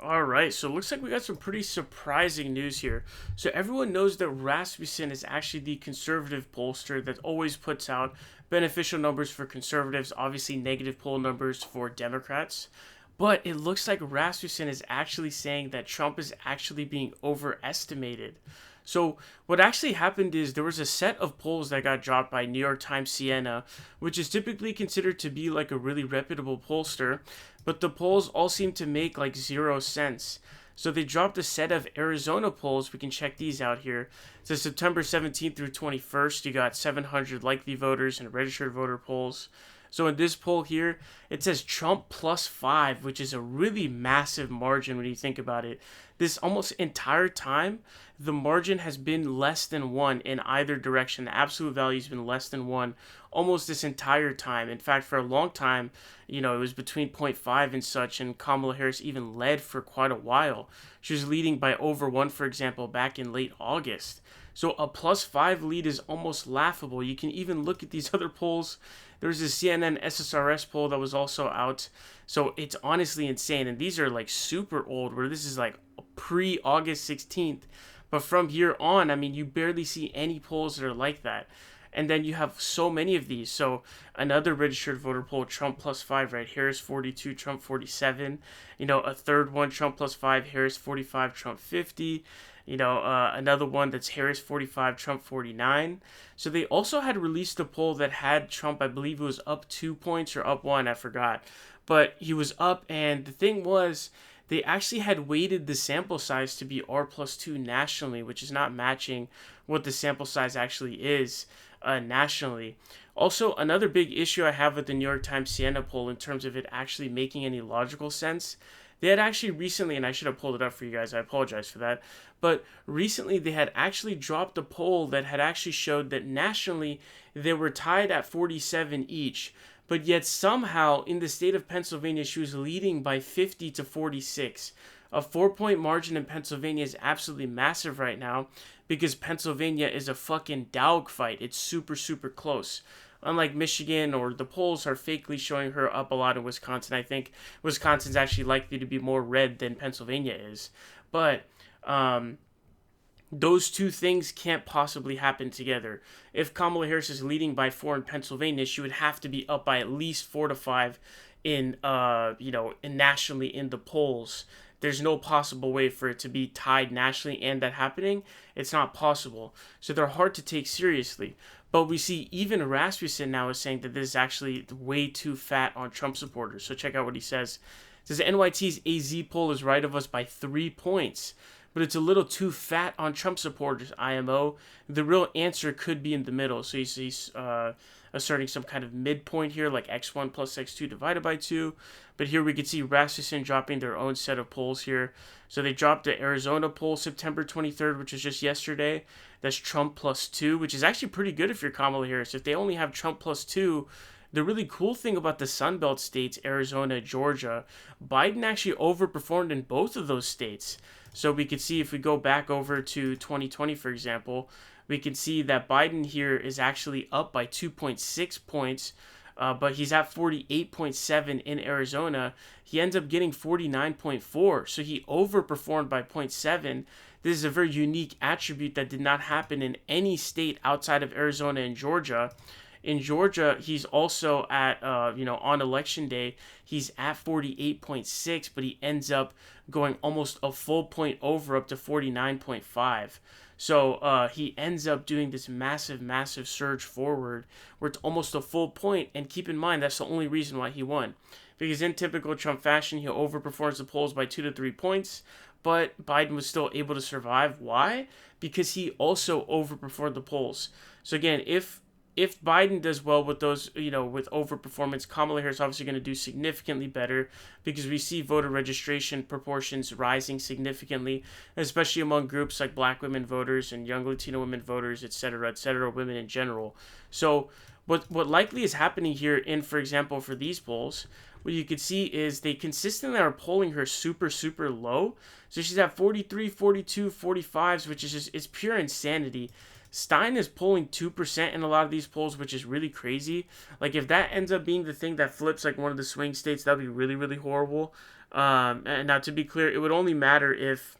All right, so it looks like we got some pretty surprising news here. So everyone knows that Rasmussen is actually the conservative pollster that always puts out beneficial numbers for conservatives, obviously negative poll numbers for Democrats. But it looks like Rasmussen is actually saying that Trump is actually being overestimated. So what actually happened is there was a set of polls that got dropped by New York Times Siena, which is typically considered to be like a really reputable pollster, but the polls all seem to make like zero sense. So they dropped a set of Arizona polls. We can check these out here. So September 17th through 21st, you got 700 likely voters and registered voter polls. So in this poll here, it says Trump +5, which is a really massive margin when you think about it. This almost entire time, the margin has been less than one in either direction. The absolute value has been less than one almost this entire time. In fact, for a long time, it was between zero point 0.5 and such, and Kamala Harris even led for quite a while. She was leading by over one, for example, back in late August. So a +5 lead is almost laughable. You can even look at these other polls. There's a CNN SSRS poll that was also out. So it's honestly insane. And these are like super old, where this is like pre August 16th. But from here on, I mean, you barely see any polls that are like that. And then you have so many of these. So another registered voter poll, Trump +5, right? Harris 42, Trump 47. A third one, Trump +5, Harris 45, Trump 50. Another one that's Harris 45, Trump 49. So they also had released a poll that had Trump, I believe it was up 2 points or up one, I forgot. But he was up, and the thing was, they actually had weighted the sample size to be R+2 nationally, which is not matching what the sample size actually is nationally. Also, another big issue I have with the New York Times Siena poll in terms of it actually making any logical sense. They had actually recently, and I should have pulled it up for you guys, I apologize for that, but recently they had actually dropped a poll that had actually showed that nationally they were tied at 47 each, but yet somehow in the state of Pennsylvania she was leading by 50 to 46. A 4 point margin in Pennsylvania is absolutely massive right now because Pennsylvania is a fucking dogfight. It's super, super close. Unlike Michigan, or the polls are fakely showing her up a lot in Wisconsin. I think Wisconsin's actually likely to be more red than Pennsylvania is. But those two things can't possibly happen together. If Kamala Harris is leading by 4 in Pennsylvania, she would have to be up by at least 4 to 5 in nationally in the polls. There's no possible way for it to be tied nationally and that happening. It's not possible. So they're hard to take seriously. But we see even Rasmussen now is saying that this is actually way too fat on Trump supporters. So check out what he says. It says NYT's AZ poll is right of us by 3 points, but it's a little too fat on Trump supporters, IMO. The real answer could be in the middle. So he's asserting some kind of midpoint here, like x1 plus x2 divided by 2. But here we can see Rasmussen dropping their own set of polls here. So they dropped the Arizona poll September 23rd, which was just yesterday. That's Trump +2, which is actually pretty good if you're Kamala Harris. If they only have Trump +2, the really cool thing about the Sunbelt states, Arizona, Georgia, Biden actually overperformed in both of those states. So we could see if we go back over to 2020, for example, we can see that Biden here is actually up by 2.6 points, but he's at 48.7 in Arizona. He ends up getting 49.4, so he overperformed by 0.7. This is a very unique attribute that did not happen in any state outside of Arizona and Georgia. In Georgia, he's also at, on election day, he's at 48.6, but he ends up going almost a full point over up to 49.5. So he ends up doing this massive, massive surge forward where it's almost a full point. And keep in mind, that's the only reason why he won. Because in typical Trump fashion, he overperforms the polls by 2 to 3 points. But Biden was still able to survive. Why? Because he also overperformed the polls. So again, if Biden does well with those, with overperformance, Kamala Harris is obviously going to do significantly better because we see voter registration proportions rising significantly, especially among groups like Black women voters and young Latino women voters, et cetera, women in general. So what likely is happening here in, for example, for these polls, what you could see is they consistently are polling her super, super low. So she's at 43, 42, 45s, which is just, it's pure insanity. Stein is polling 2% in a lot of these polls, which is really crazy. Like, if that ends up being the thing that flips like one of the swing states, that would be really, really horrible. And now, to be clear, it would only matter if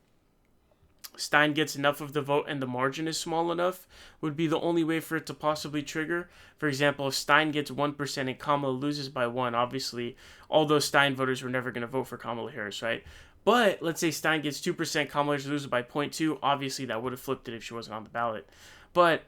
Stein gets enough of the vote and the margin is small enough, would be the only way for it to possibly trigger. For example, if Stein gets 1% and Kamala loses by 1, obviously all those Stein voters were never going to vote for Kamala Harris, right? But let's say Stein gets 2%, Kamala Harris loses by 0.2, obviously that would have flipped it if she wasn't on the ballot. But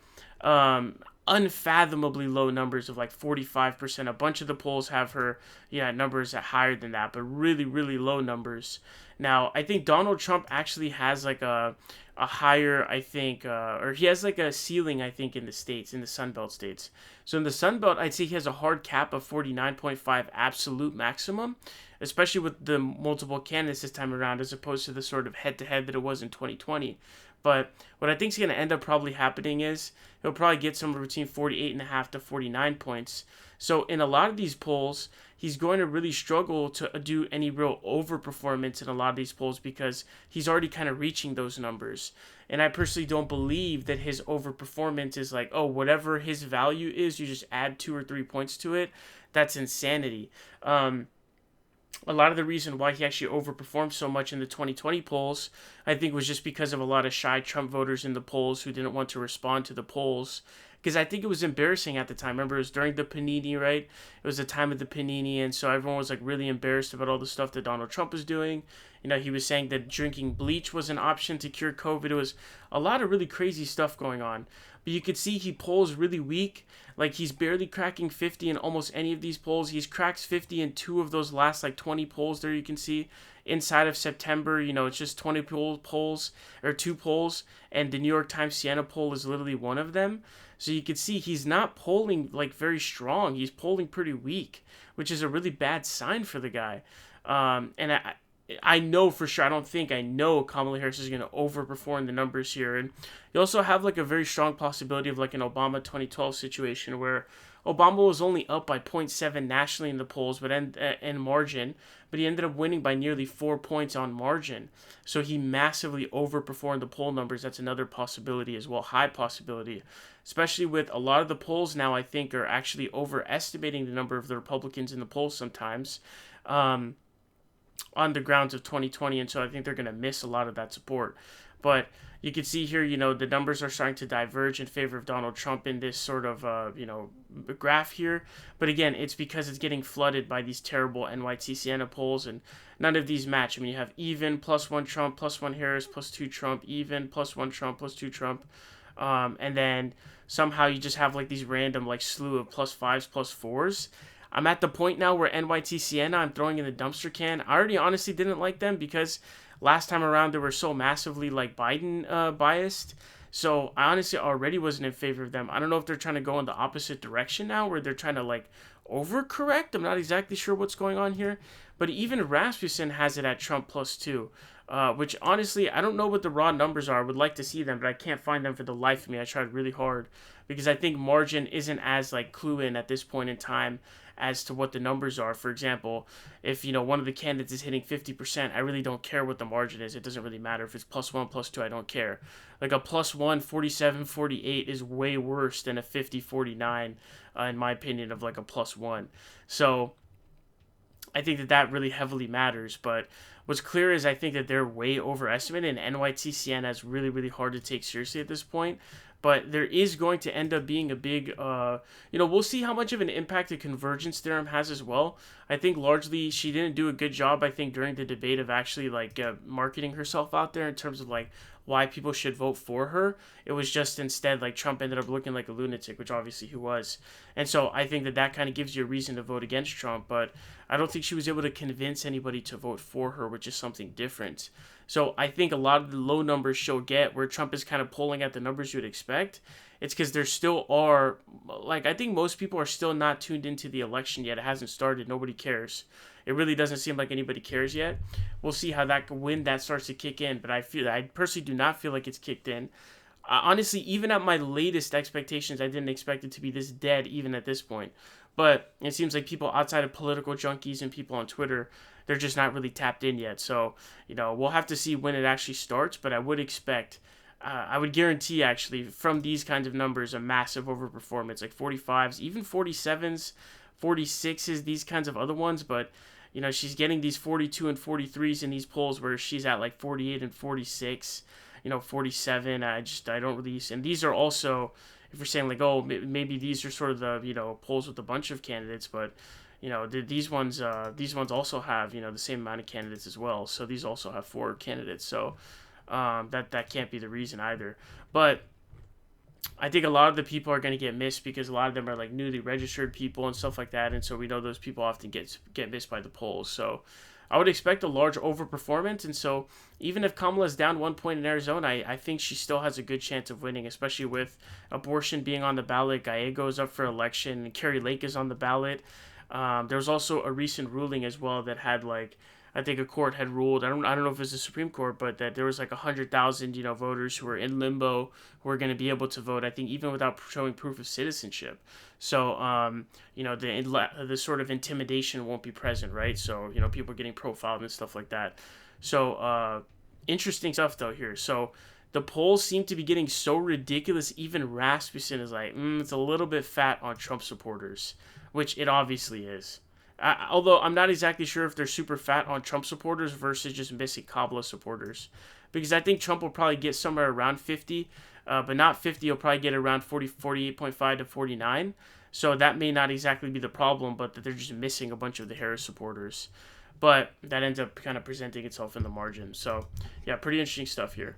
unfathomably low numbers of like 45%. A bunch of the polls have her, numbers at higher than that, but really, really low numbers. Now, I think Donald Trump actually has like a higher, I think, or he has like a ceiling, I think, in the states, in the Sunbelt states. So in the Sunbelt, I'd say he has a hard cap of 49.5 absolute maximum, especially with the multiple candidates this time around, as opposed to the sort of head-to-head that it was in 2020. But what I think is going to end up probably happening is he'll probably get somewhere between 48.5 to 49 points. So in a lot of these polls, he's going to really struggle to do any real overperformance in a lot of these polls because he's already kind of reaching those numbers. And I personally don't believe that his overperformance is like, oh, whatever his value is, you just add 2 or 3 points to it. That's insanity. A lot of the reason why he actually overperformed so much in the 2020 polls, I think, was just because of a lot of shy Trump voters in the polls who didn't want to respond to the polls. Because I think it was embarrassing at the time. Remember, it was during the panini, right? It was the time of the panini, and so everyone was like really embarrassed about all the stuff that Donald Trump was doing. He was saying that drinking bleach was an option to cure COVID. It was a lot of really crazy stuff going on. But you could see he polls really weak. Like, he's barely cracking 50 in almost any of these polls. He's cracked 50 in 2 of those last, like, 20 polls there you can see. Inside of September, it's just 20 polls, or 2 polls, and the New York Times Siena poll is literally one of them. So you can see he's not polling, like, very strong. He's polling pretty weak, which is a really bad sign for the guy. And I know for sure, I know Kamala Harris is going to overperform the numbers here. And you also have like a very strong possibility of like an Obama 2012 situation where Obama was only up by 0.7 nationally in the polls, but in margin, but he ended up winning by nearly 4 points on margin. So he massively overperformed the poll numbers. That's another possibility as well, high possibility, especially with a lot of the polls now, I think, are actually overestimating the number of the Republicans in the polls sometimes. On the grounds of 2020, and so I think they're going to miss a lot of that support. But you can see here, the numbers are starting to diverge in favor of Donald Trump in this sort of, graph here. But again, it's because it's getting flooded by these terrible NYT Siena polls, and none of these match. I mean, you have even, +1 Trump, +1 Harris, +2 Trump, even, +1 Trump, +2 Trump. And then somehow you just have like these random like slew of +5s, +4s. I'm at the point now where NYT Siena I'm throwing in the dumpster can. I already honestly didn't like them because last time around they were so massively like Biden biased. So I honestly already wasn't in favor of them. I don't know if they're trying to go in the opposite direction now where they're trying to like overcorrect. I'm not exactly sure what's going on here. But even Rasmussen has it at Trump +2. Which honestly, I don't know what the raw numbers are. I would like to see them, but I can't find them for the life of me. I tried really hard because I think margin isn't as like clue in at this point in time as to what the numbers are. For example, if one of the candidates is hitting 50%, I really don't care what the margin is. It doesn't really matter if it's +1, +2. I don't care. Like a +1, 47, 48 is way worse than a 50, 49, in my opinion, of like a +1. So I think that really heavily matters. But what's clear is I think that they're way overestimated, and NYT Siena is really, really hard to take seriously at this point. But there is going to end up being a big, we'll see how much of an impact the convergence theorem has as well. I think largely she didn't do a good job, I think, during the debate of actually like marketing herself out there in terms of like why people should vote for her. It was just instead like Trump ended up looking like a lunatic, which obviously he was. And so I think that kind of gives you a reason to vote against Trump, but I don't think she was able to convince anybody to vote for her, which is something different. So I think a lot of the low numbers she'll get where Trump is kind of pulling at the numbers you would expect, it's because there still are, like, I think most people are still not tuned into the election yet. It hasn't started. Nobody cares. It really doesn't seem like anybody cares yet. We'll see when that starts to kick in, but I personally do not feel like it's kicked in. Honestly, even at my latest expectations, I didn't expect it to be this dead even at this point. But it seems like people outside of political junkies and people on Twitter, they're just not really tapped in yet. So, we'll have to see when it actually starts, but I would expect, I would guarantee actually from these kinds of numbers, a massive overperformance, like 45s, even 47s, 46s, these kinds of other ones. But, she's getting these 42 and 43s in these polls where she's at like 48 and 46, 47. I don't really, and these are also, if you're saying like, oh, maybe these are sort of the, polls with a bunch of candidates, but these ones also have, the same amount of candidates as well. So these also have 4 candidates. So that can't be the reason either. But I think a lot of the people are going to get missed because a lot of them are like newly registered people and stuff like that, and so we know those people often get missed by the polls. So I would expect a large overperformance, and so even if Kamala's down 1 point in Arizona, I think she still has a good chance of winning, especially with abortion being on the ballot. Gallego's up for election, and Carrie Lake is on the ballot. There was also a recent ruling as well that had like, I think a court had ruled, I don't know if it was the Supreme Court, but that there was like 100,000, voters who were in limbo who were going to be able to vote, I think even without showing proof of citizenship. So, the sort of intimidation won't be present, right? So, people getting profiled and stuff like that. So, interesting stuff though here. So, the polls seem to be getting so ridiculous, even Rasmussen is like, it's a little bit fat on Trump supporters, which it obviously is. Although I'm not exactly sure if they're super fat on Trump supporters versus just missing Kamala supporters. Because I think Trump will probably get somewhere around 50, but not 50. He'll probably get around 48.5 to 49. So that may not exactly be the problem, but that they're just missing a bunch of the Harris supporters. But that ends up kind of presenting itself in the margin. So, yeah, pretty interesting stuff here.